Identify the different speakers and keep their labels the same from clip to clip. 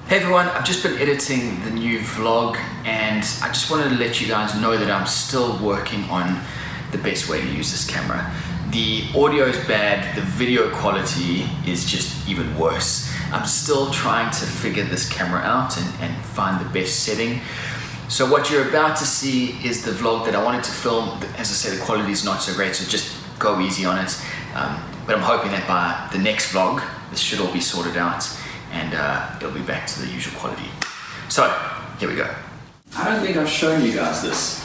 Speaker 1: Hey everyone, I've just been editing the new vlog and I just wanted to let you guys know that I'm still working on the best way to use this camera. The audio is bad, the video quality is just even worse. I'm still trying to figure this camera out and find the best setting. So what you're about to see is the vlog that I wanted to film. As I said, the quality is not so great, so just go easy on it. But I'm hoping that by the next vlog, this should all be sorted out and it'll be back to the usual quality. So, here we go. I don't think I've shown you guys this.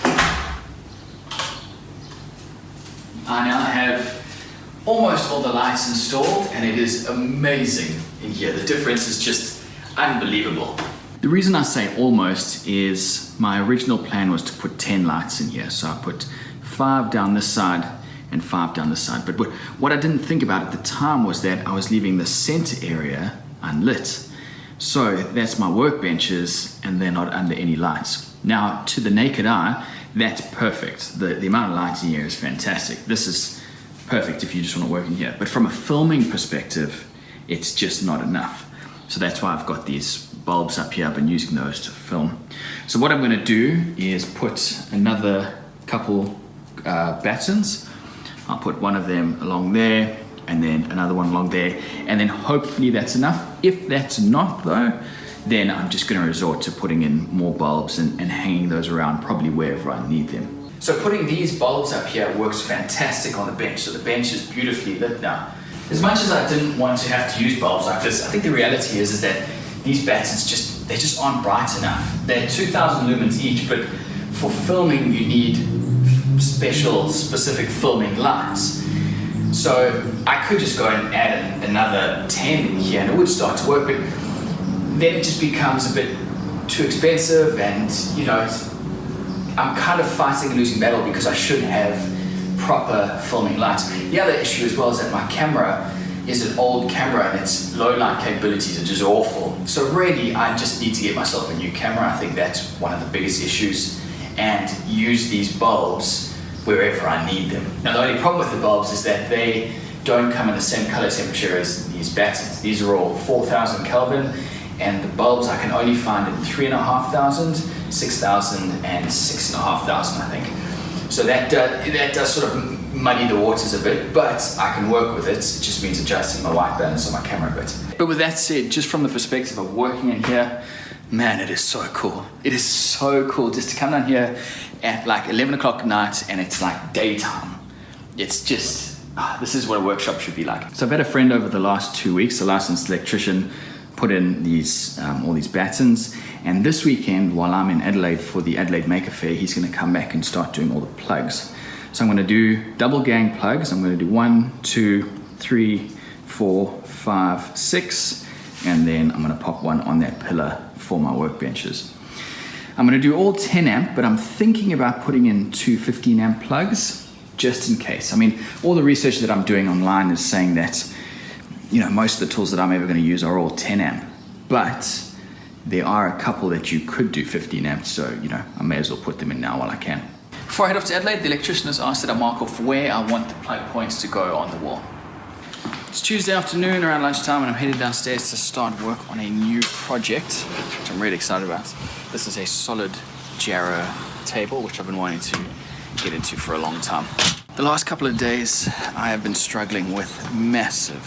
Speaker 1: I now have almost all the lights installed and it is amazing in here. The difference is just unbelievable. The reason I say almost is my original plan was to put 10 lights in here. So I put 5 down this side and 5 down this side. But what I didn't think about at the time was that I was leaving the center area unlit. So that's my workbenches and they're not under any lights. Now to the naked eye, that's perfect. The amount of lights in here is fantastic. This is perfect if you just want to work in here. But from a filming perspective, it's just not enough. So that's why I've got these bulbs up here. I've been using those to film. So what I'm going to do is put another couple battens. I'll put one of them along there and then another one along there, and then hopefully that's enough. If that's not though, then I'm just going to resort to putting in more bulbs and hanging those around probably wherever I need them. So putting these bulbs up here works fantastic on the bench. So the bench is beautifully lit now. As much as I didn't want to have to use bulbs like this, I think the reality is that these battens they just aren't bright enough. They're 2000 lumens each, but for filming you need specific filming lights. So I could just go and add another 10 in here and it would start to work, but then it just becomes a bit too expensive and you know, I'm kind of fighting a losing battle because I should have proper filming lights. The other issue as well is that my camera is an old camera and its low light capabilities are just awful. So really I just need to get myself a new camera. I think that's one of the biggest issues, and use these bulbs wherever I need them. Now the only problem with the bulbs is that they don't come in the same color temperature as these battens. These are all 4000 Kelvin and the bulbs I can only find in 3500, 6000 and 6500 I think. So that does sort of muddy the waters a bit, but I can work with it. It just means adjusting my white balance on my camera a bit. But with that said, just from the perspective of working in here, man, it is so cool. It is so cool just to come down here at like 11 o'clock at night and it's like daytime. It's just, this is what a workshop should be like. So I've had a friend over the last 2 weeks, a licensed electrician, put in these all these battens, and this weekend while I'm in Adelaide for the Adelaide Maker Fair, he's going to come back and start doing all the plugs. So I'm going to do double gang plugs. I'm going to do 1, 2, 3, 4, 5, 6, and then I'm going to pop one on that pillar for my workbenches. I'm going to do all 10 amp, but I'm thinking about putting in 2 15 amp plugs just in case. I mean, all the research that I'm doing online is saying that, you know, most of the tools that I'm ever going to use are all 10 amp, but there are a couple that you could do 15 amp, so, you know, I may as well put them in now while I can. Before I head off to Adelaide, the electrician has asked that I mark off where I want the plug points to go on the wall. It's Tuesday afternoon around lunchtime and I'm headed downstairs to start work on a new project, which I'm really excited about. This is a solid Jarrow table, which I've been wanting to get into for a long time. The last couple of days, I have been struggling with massive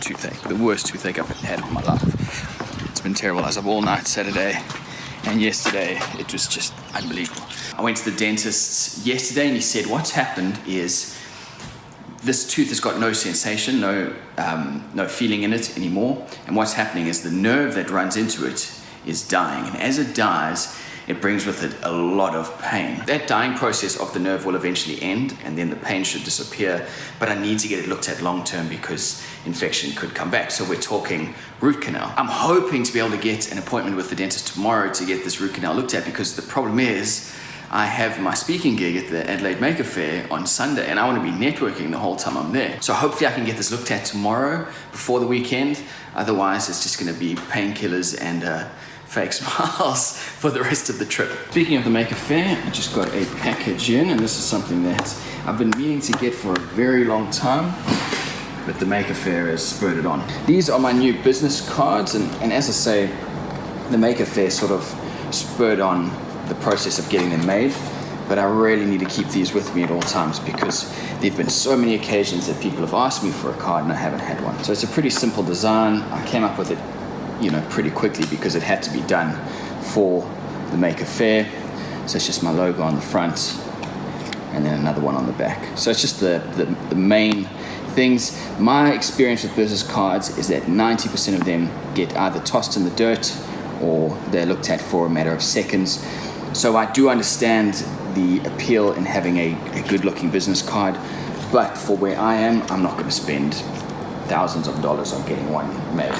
Speaker 1: toothache. The worst toothache I've had in my life. It's been terrible. I was up all night Saturday and yesterday. It was just unbelievable. I went to the dentist yesterday and he said, what's happened is this tooth has got no sensation, no feeling in it anymore. And what's happening is the nerve that runs into it is dying. And as it dies, it brings with it a lot of pain. That dying process of the nerve will eventually end and then the pain should disappear, but I need to get it looked at long term because infection could come back. So we're talking root canal. I'm hoping to be able to get an appointment with the dentist tomorrow to get this root canal looked at, because the problem is I have my speaking gig at the Adelaide Maker Fair on Sunday and I want to be networking the whole time I'm there. So hopefully I can get this looked at tomorrow before the weekend. Otherwise it's just going to be painkillers and fake smiles for the rest of the trip. Speaking of the Maker Fair, I just got a package in, and this is something that I've been meaning to get for a very long time, but the Maker Fair has spurred it on. These are my new business cards, and as I say,
Speaker 2: the Maker Faire sort of spurred on the process of getting them made, but I really need to keep these with me at all times because there've been so many occasions that people have asked me for a card and I haven't had one. So it's a pretty simple design. I came up with it, pretty quickly because it had to be done for the Maker Faire. So it's just my logo on the front and then another one on the back. So it's just the main things. My experience with business cards is that 90% of them get either tossed in the dirt or they're looked at for a matter of seconds. So I do understand the appeal in having a good looking business card, but for where I am, I'm not going to spend thousands of dollars on getting one made.